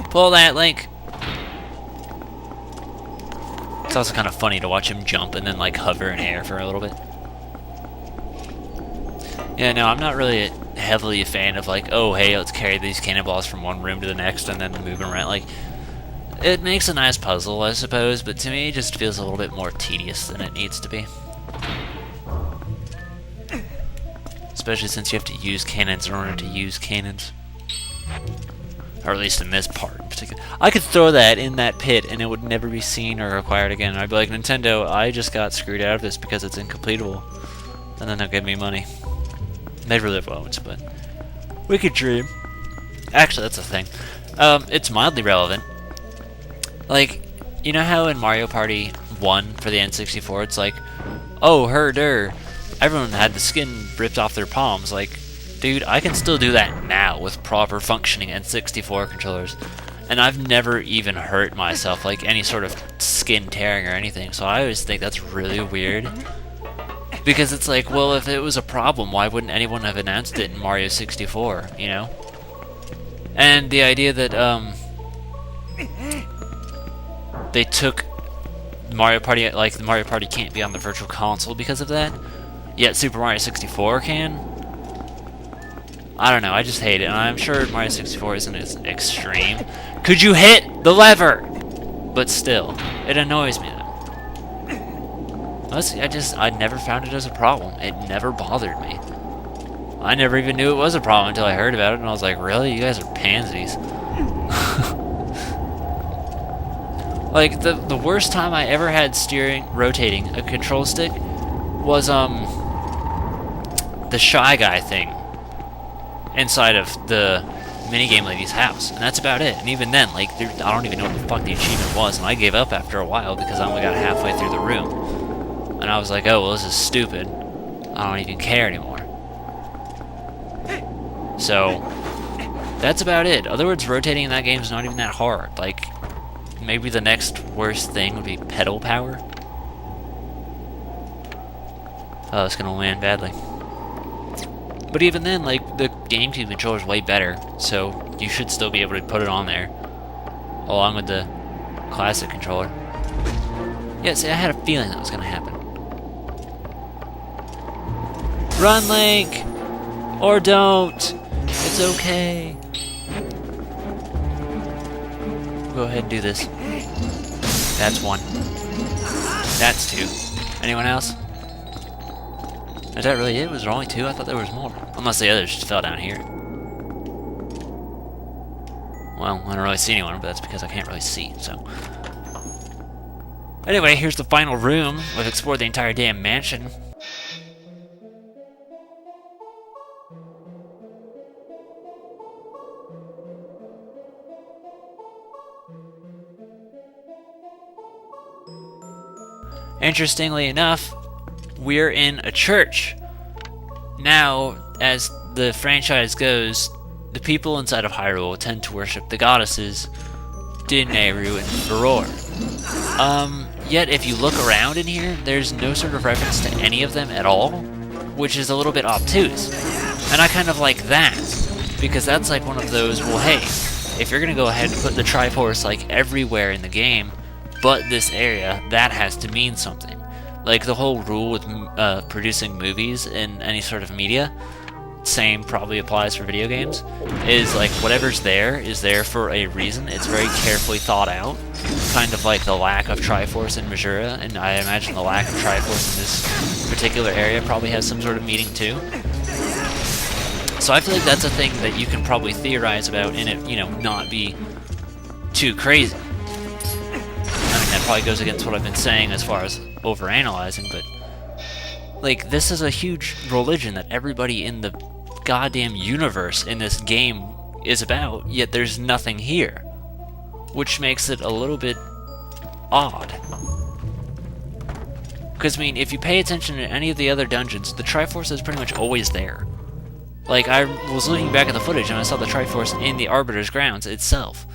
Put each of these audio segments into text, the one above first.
Pull that, Link! It's also kind of funny to watch him jump and then like hover in air for a little bit. Yeah, no, I'm not really heavily a fan of like, oh hey, let's carry these cannonballs from one room to the next and then move them around. Like, it makes a nice puzzle, I suppose, but to me it just feels a little bit more tedious than it needs to be. Especially since you have to use cannons in order to use cannons. Or at least in this part in particular. I could throw that in that pit and it would never be seen or acquired again. I'd be like, Nintendo, I just got screwed out of this because it's incompletable. And then they'll give me money. They really won't, but... Wicked dream. Actually, that's a thing. It's mildly relevant. Like, you know how in Mario Party 1 for the N64, it's like, oh, herder. Everyone had the skin ripped off their palms. Like, dude, I can still do that now with proper functioning N64 controllers. And I've never even hurt myself, like any sort of skin tearing or anything. So I always think that's really weird. Because it's like, well, if it was a problem, why wouldn't anyone have announced it in Mario 64, you know? And the idea that, they took Mario Party, like, the Mario Party can't be on the Virtual Console because of that, yet Super Mario 64 can? I don't know, I just hate it, and I'm sure Mario 64 isn't as extreme. Could you hit the lever? But still, it annoys me, though. I never found it as a problem. It never bothered me. I never even knew it was a problem until I heard about it, and I was like, really? You guys are pansies. Like, the worst time I ever had rotating a control stick was, the Shy Guy thing inside of the minigame lady's house, and that's about it. And even then, like, I don't even know what the fuck the achievement was, and I gave up after a while because I only got halfway through the room. And I was like, oh, well, this is stupid. I don't even care anymore. So, that's about it. In other words, rotating in that game is not even that hard. Like, maybe the next worst thing would be pedal power. Oh, it's gonna land badly. But even then, like, the GameCube controller is way better, so you should still be able to put it on there, along with the classic controller. Yeah, see, I had a feeling that was gonna happen. Run, Link! Or don't! It's okay. Go ahead and do this. That's one. That's two. Anyone else? Is that really it? Was there only two? I thought there was more. Unless the others just fell down here. Well, I don't really see anyone, but that's because I can't really see, so... Anyway, here's the final room. We've explored the entire damn mansion. Interestingly enough, we're in a church. Now, as the franchise goes, the people inside of Hyrule tend to worship the goddesses Dinneru and Farore. Yet if you look around in here, there's no sort of reference to any of them at all, which is a little bit obtuse. And I kind of like that, because that's like one of those, well, hey, if you're gonna go ahead and put the Triforce like everywhere in the game, but this area, that has to mean something. Like the whole rule with producing movies in any sort of media, same probably applies for video games, is like whatever's there is there for a reason. It's very carefully thought out, kind of like the lack of Triforce in Majora, and I imagine the lack of Triforce in this particular area probably has some sort of meaning too. So I feel like that's a thing that you can probably theorize about and it, you know, not be too crazy. I mean, that probably goes against what I've been saying as far as overanalyzing, but like, this is a huge religion that everybody in the goddamn universe in this game is about, yet there's nothing here, which makes it a little bit odd. Because, I mean, if you pay attention to any of the other dungeons, the Triforce is pretty much always there. Like, I was looking back at the footage and I saw the Triforce in the Arbiter's grounds itself.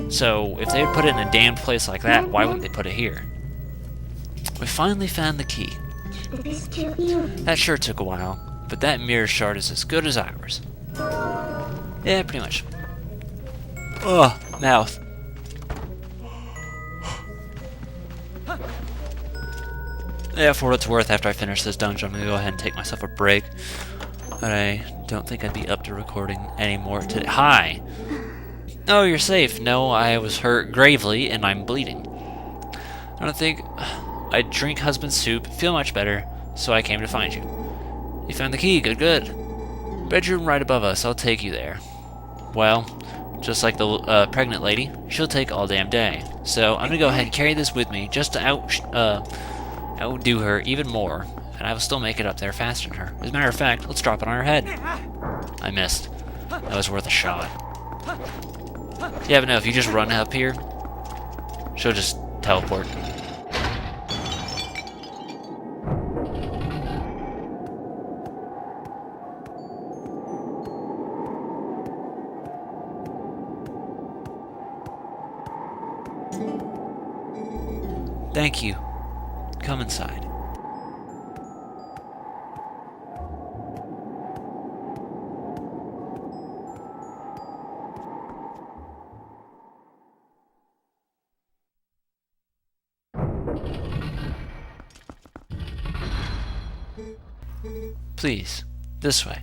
So, if they would put it in a damned place like that, why wouldn't they put it here? We finally found the key. That sure took a while, but that mirror shard is as good as ours. Yeah, pretty much. Ugh, mouth. Yeah, for what it's worth, after I finish this dungeon, I'm gonna go ahead and take myself a break. But I don't think I'd be up to recording anymore today. Hi! Oh, you're safe. No, I was hurt gravely, and I'm bleeding. I don't think I'd drink husband's soup, feel much better, so I came to find you. You found the key, good, good. Bedroom right above us, I'll take you there. Well, just like the pregnant lady, she'll take all damn day. So I'm gonna go ahead and carry this with me, just to outdo her even more, and I will still make it up there faster than her. As a matter of fact, let's drop it on her head. I missed. That was worth a shot. Yeah, but no, if you just run up here, she'll just teleport. Thank you. Come inside. Please, this way.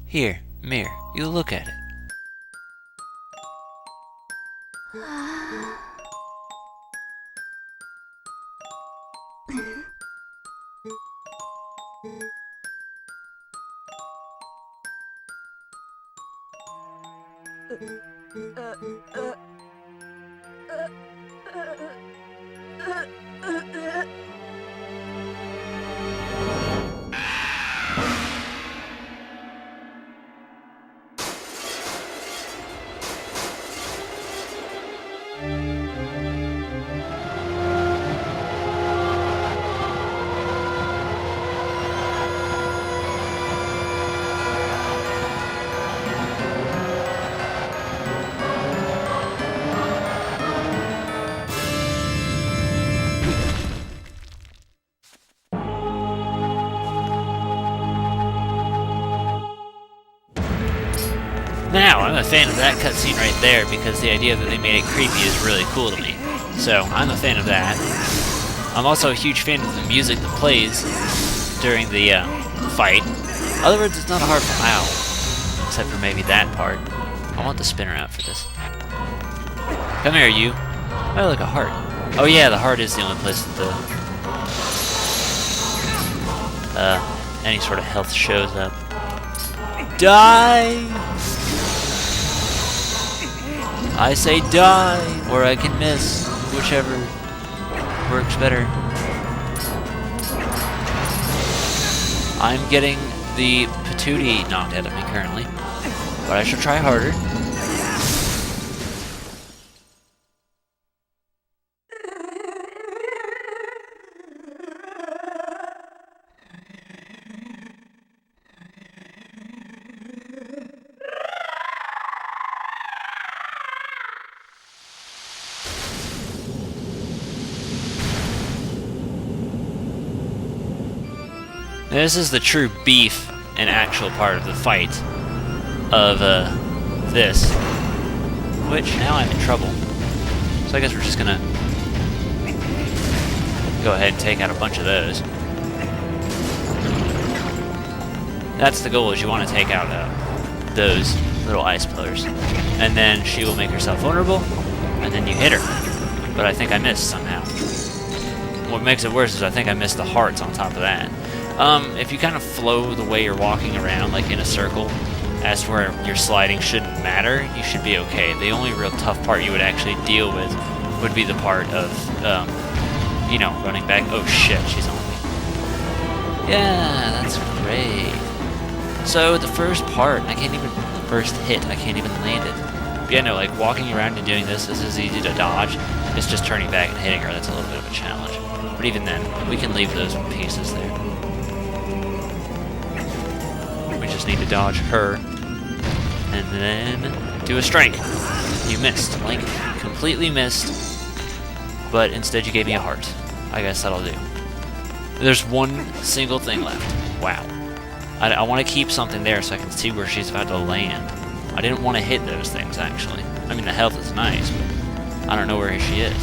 Here, mirror, you look at it. Now, I'm a fan of that cutscene right there because the idea that they made it creepy is really cool to me. So, I'm a fan of that. I'm also a huge fan of the music that plays during the fight. In other words, it's not a hard ow, except for maybe that part. I want the spinner out for this. Come here, you. Oh, look, a heart. Oh yeah, the heart is the only place that the any sort of health shows up. Die! I say die, or I can miss, whichever works better. I'm getting the patootie knocked out of me currently, but I shall try harder. This is the true beef and actual part of the fight of this, which now I'm in trouble. So I guess we're just gonna go ahead and take out a bunch of those. That's the goal, is you want to take out those little ice pillars. And then she will make herself vulnerable, and then you hit her. But I think I missed somehow. What makes it worse is I think I missed the hearts on top of that. If you kind of flow the way you're walking around, like in a circle, as to where your sliding shouldn't matter, you should be okay. The only real tough part you would actually deal with would be the part of, you know, running back. Oh shit, she's on me. Yeah, that's great. So the first part, the first hit, I can't even land it. But yeah, no, like walking around and doing this is easy to dodge. It's just turning back and hitting her that's a little bit of a challenge. But even then, we can leave those pieces there. We just need to dodge her, and then do a strike. You missed. Link completely missed, but instead you gave me a heart. I guess that'll do. There's one single thing left. Wow. I want to keep something there so I can see where she's about to land. I didn't want to hit those things, actually. I mean, the health is nice, but I don't know where she is.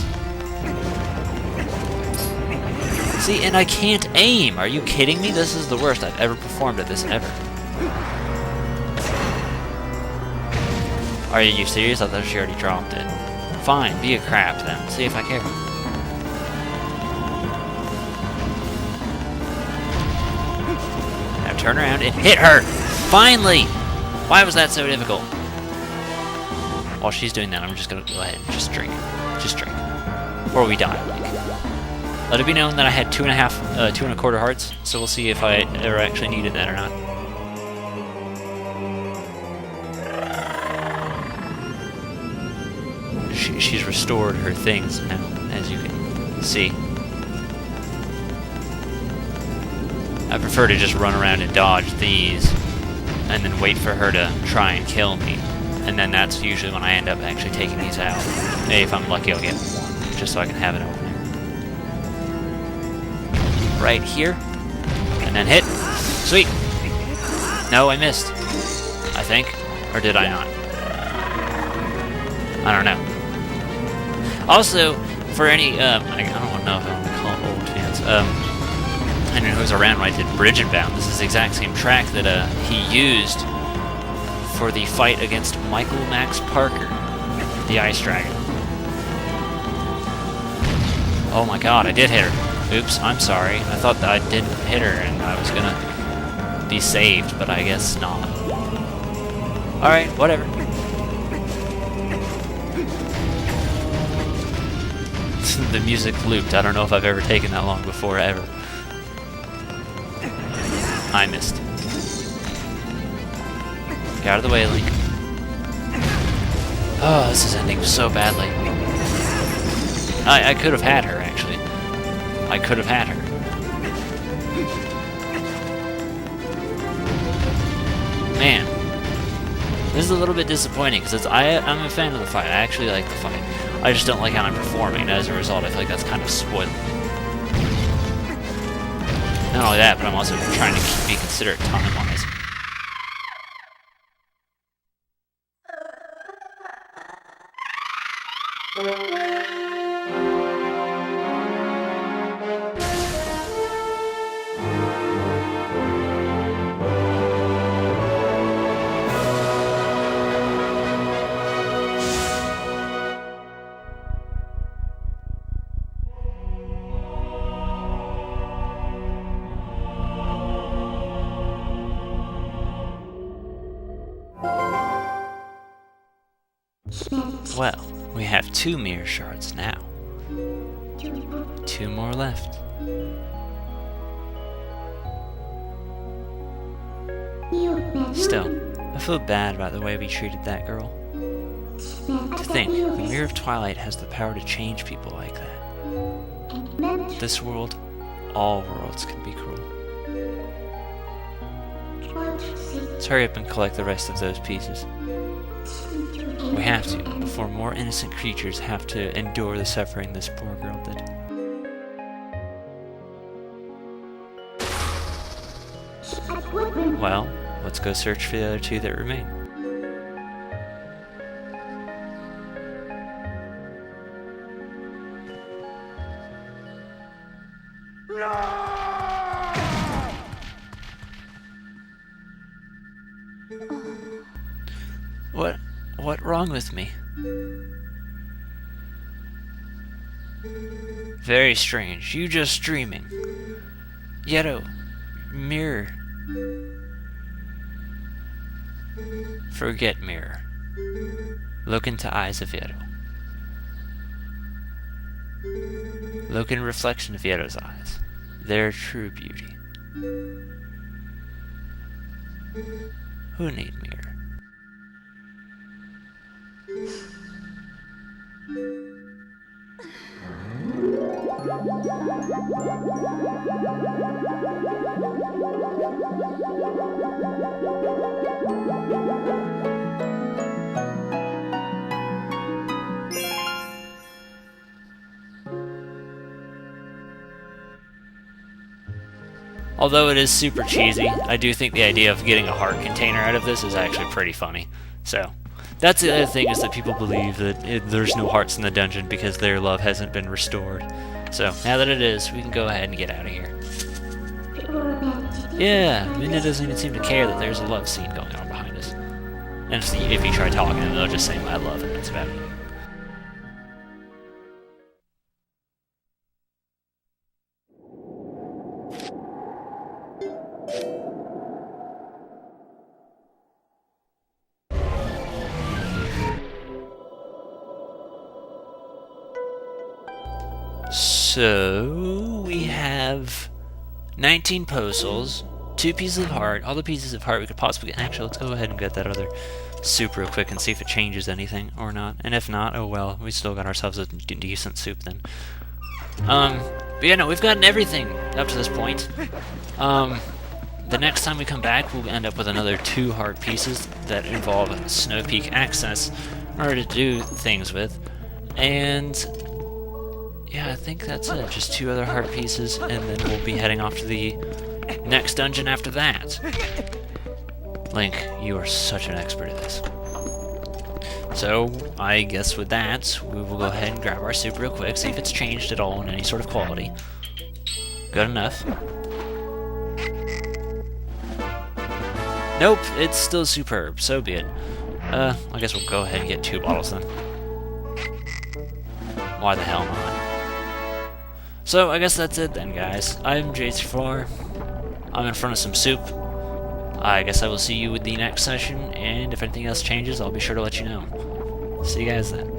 See, and I can't aim! Are you kidding me? This is the worst I've ever performed at this ever. Are you serious? I thought she already dropped it. Fine, be a crap then. See if I care. Now turn around and hit her! Finally! Why was that so difficult? While she's doing that, I'm just gonna go ahead and just drink. Just drink. Or we die, like. Let it be known that I had 2.25 hearts, so we'll see if I ever actually needed that or not. She's restored her things now, as you can see. I prefer to just run around and dodge these, and then wait for her to try and kill me. And then that's usually when I end up actually taking these out. Maybe if I'm lucky I'll get one, just so I can have it over there. Right here, and then hit. Sweet. No, I missed. I think, or did I not? I don't know. Also, for any, I don't know if I want to call them old fans. I don't know who's around when I did Bridge and Bound. This is the exact same track that he used for the fight against Michael Max Parker, the Ice Dragon. Oh my god, I did hit her. Oops, I'm sorry. I thought that I didn't hit her and I was gonna be saved, but I guess not. Alright, whatever. The music looped. I don't know if I've ever taken that long before, ever. I missed. Get out of the way, Link. Oh, this is ending so badly. I could have had her, actually. I could have had her. Man. This is a little bit disappointing, because I'm a fan of the fight. I actually like the fight. I just don't like how I'm performing, and as a result, I feel like that's kind of spoiled. Not only that, but I'm also trying to be considerate time-wise. Well, we have 2 mirror shards now. 2 more left. Still, I feel bad about the way we treated that girl. To think, the Mirror of Twilight has the power to change people like that. This world, all worlds can be cruel. Let's hurry up and collect the rest of those pieces. We have to, before more innocent creatures have to endure the suffering this poor girl did. Well, let's go search for the other 2 that remain. What wrong with me? Very strange. You just dreaming. Yeto, mirror. Forget mirror. Look into eyes of Yeto. Look in reflection of Yeto's eyes. Their true beauty. Who need mirror? Although it is super cheesy, I do think the idea of getting a heart container out of this is actually pretty funny. So, that's the other thing, is that people believe that there's no hearts in the dungeon because their love hasn't been restored. So, now that it is, we can go ahead and get out of here. Yeah, Mina doesn't even seem to care that there's a love scene going on behind us. And if you try talking to them, they'll just say, "I love," and that's about it. So, we have 19 postals, 2 pieces of heart, all the pieces of heart we could possibly get. Actually, let's go ahead and get that other soup real quick and see if it changes anything or not. And if not, oh well, we still got ourselves a decent soup then. But yeah, no, we've gotten everything up to this point. The next time we come back, we'll end up with another 2 heart pieces that involve Snow Peak access in order to do things with. And yeah, I think that's it. Just 2 other heart pieces, and then we'll be heading off to the next dungeon after that. Link, you are such an expert at this. So, I guess with that, we will go ahead and grab our soup real quick, see if it's changed at all in any sort of quality. Good enough. Nope, it's still superb, so be it. I guess we'll go ahead and get 2 bottles then. Why the hell not? So, I guess that's it then, guys. I'm J34. I'm in front of some soup. I guess I will see you with the next session, and if anything else changes, I'll be sure to let you know. See you guys then.